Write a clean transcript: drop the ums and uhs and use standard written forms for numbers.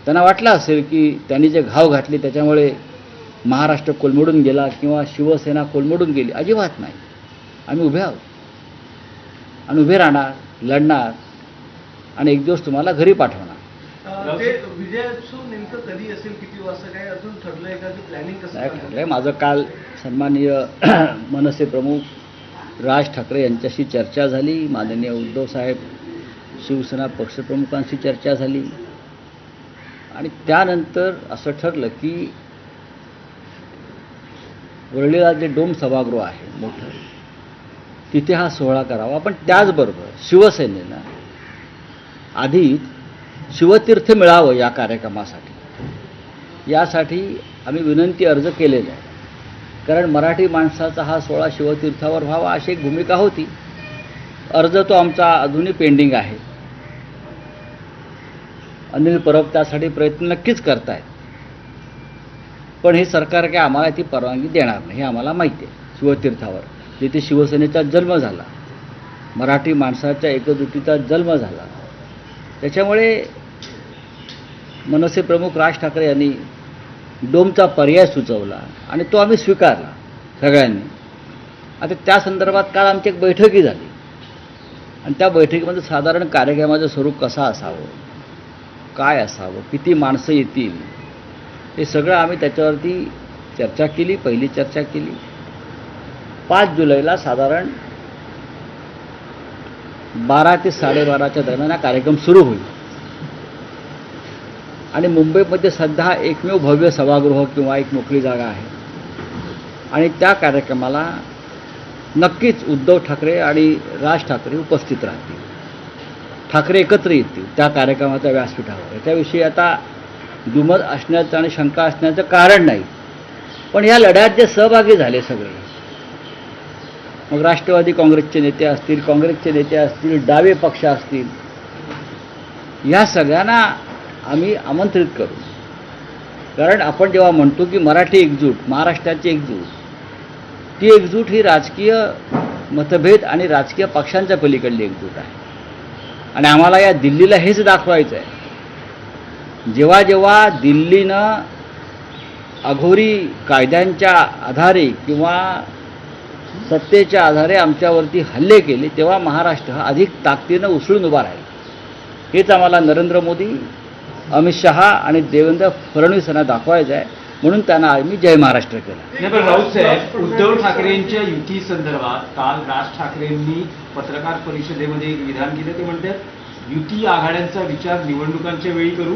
त्यांना वाटलं असेल की त्यांनी जे घाव घातले त्याच्यामुळे महाराष्ट्र कोलमडून गेला किंवा शिवसेना कोलमडून गेली. अजिबात नाही. आम्ही उभे आहोत आणि उभे राहणार, लढणार आणि एक दिवस तुम्हाला घरी पाठवणार. ते विजयोत्सव नेमकं कधी असेल, किती वाजता, काय अजून ठरलंय का? की प्लॅनिंग कसं नाही ठरलंय. माझं काल सन्माननीय मनसे प्रमुख राज ठाकरे यांच्याशी चर्चा झाली. माननीय उद्धव साहेब शिवसेना पक्षप्रमुखांशी चर्चा झाली आणि त्यानंतर असं ठरलं की वरळीला जे डोम सभागृह आहे मोठं, तिथे हा सोहळा करावा. पण त्याचबरोबर शिवसेनेनं आधी शिवतीर्थ मिळावं या कार्यक्रमासाठी, यासाठी आम्ही विनंती अर्ज केलेला आहे. कारण मराठी माणसाचा हा सोहळा शिवतीर्थावर व्हावा अशी एक भूमिका होती. अर्ज तो आमचा अजूनही पेंडिंग आहे. अनिल परब त्यासाठी प्रयत्न नक्कीच करतायत, पण हे सरकार काय आम्हाला ती परवानगी देणार नाही हे आम्हाला माहिती आहे. शिवतीर्थावर जिथे शिवसेनेचा जन्म झाला, मराठी माणसाच्या एकजुटीचा जन्म झाला, त्याच्यामुळे मनसे प्रमुख राज ठाकरे यांनी डोमचा पर्याय सुचवला आणि तो आम्ही स्वीकारला सगळ्यांनी. आता त्या संदर्भात काल आमची एक बैठकही झाली आणि त्या बैठकीमध्ये साधारण कार्यक्रमाचं स्वरूप कसं असावं, काय असावं, किती माणसं येतील, हे सगळं आम्ही त्याच्यावरती चर्चा केली. पहिली चर्चा केली. 5 जुलैला साधारण 12 ते 12:30च्या दरम्यान हा कार्यक्रम सुरू होईल आणि मुंबईमध्ये सध्या एकमेव भव्य सभागृह किंवा एक मोकळी जागा आहे आणि त्या कार्यक्रमाला नक्कीच उद्धव ठाकरे आणि राज ठाकरे उपस्थित राहतील. ठाकरे एकत्र येतील त्या कार्यक्रमाच्या व्यासपीठावर. त्याविषयी आता दुमत असण्याचं आणि शंका असण्याचं कारण नाही. पण या लढ्यात जे सहभागी झाले सगळे, मग राष्ट्रवादी काँग्रेसचे नेते असतील, काँग्रेसचे नेते असतील, डावे पक्ष असतील, या सगळ्यांना आम्ही आमंत्रित करू. कारण आपण जेव्हा म्हणतो की मराठी एकजूट, महाराष्ट्राची एकजूट, ती एकजूट ही राजकीय मतभेद आणि राजकीय पक्षांच्या पलीकडली एकजूट आहे आणि आम्हाला या दिल्लीला हेच दाखवायचं आहे. जेव्हा जेव्हा दिल्लीनं अघोरी कायद्यांच्या आधारे किंवा सत्तेच्या आधारे आमच्यावरती हल्ले केले, तेव्हा महाराष्ट्र हा अधिक ताकदीनं उसळून उभा राहील. हेच आम्हाला नरेंद्र मोदी, अमित शहा आणि देवेंद्र फडणवीस यांना दाखवायचं आहे. म्हणून त्यांना आम्ही जय महाराष्ट्र केला. नाही, पण राऊत साहेब, उद्धव ठाकरेंच्या युती संदर्भात काल राज ठाकरेंनी पत्रकार परिषदेमध्ये एक विधान केलं. ते म्हणतात युती आघाड्यांचा विचार निवडणुकांच्या वेळी करू.